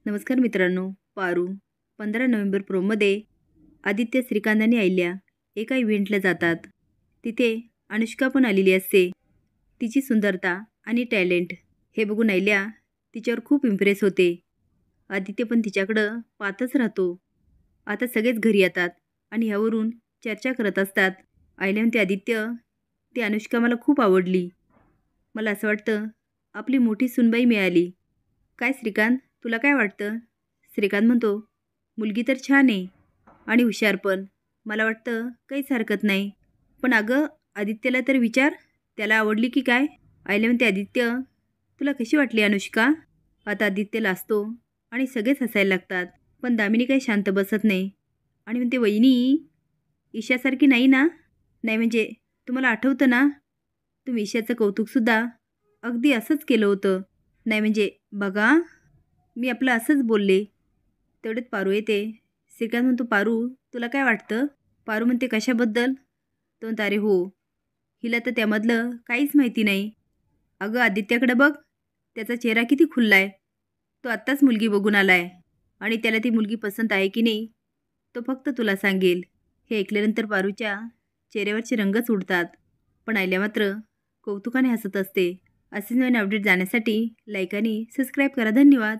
नमस्कार मित्रांनो. पारू 15 नोव्हेंबर प्रोमध्ये आदित्य, श्रीकांत आणि अहिल्या एका इव्हेंटला जातात. तिथे अनुष्का पण आलेली असते. तिची सुंदरता आणि टॅलेंट हे बघून अहिल्या तिच्यावर खूप इम्प्रेस होते. आदित्य पण तिच्याकडं पाहतच राहतो. आता सगळेच घरी येतात आणि ह्यावरून चर्चा करत असतात. अहिल्या म्हणते, आदित्य, ती अनुष्का मला खूप आवडली. मला असं वाटतं आपली मोठी सुनबाई मिळाली. काय श्रीकांत, तुला काय वाटतं? श्रीकांत म्हणतो, मुलगी तर छान आहे आणि हुशार पण. मला वाटतं काहीच हरकत नाही. पण अगं, आदित्यला तर विचार, त्याला आवडली की काय? आईला म्हणते, आदित्य, तुला कशी वाटली अनुष्का? आता आदित्य लाजतो आणि सगळेच हसायला लागतात. पण दामिनी काही शांत बसत नाही आणि म्हणते, वहिनी, ईशासारखी नाही ना? नाही म्हणजे तुम्हाला आठवतं ना, तुम्ही ईशाचं कौतुकसुद्धा अगदी असंच केलं होतं. नाही म्हणजे बघा, मी आपलं असंच बोलले. तेवढ्यात पारू येते. श्रीकांत म्हणतो, पारू, तुला काय वाटतं? पारू म्हणते, कशाबद्दल? तो म्हणतो, अरे हो, हिला तर त्यामधलं काहीच माहिती नाही. अगं, आदित्याकडे बघ, त्याचा चेहरा किती खुलला आहे. तो आत्ताच मुलगी बघून आला आहे आणि त्याला ती मुलगी पसंत आहे की नाही तो फक्त तुला सांगेल. हे ऐकल्यानंतर पारूच्या चेहऱ्यावरचे रंगच उडतात. पण आयल्या मात्र कौतुकाने हसत असते. असेच नवीन अपडेट जाण्यासाठी लाईक आणि सबस्क्राईब करा. धन्यवाद.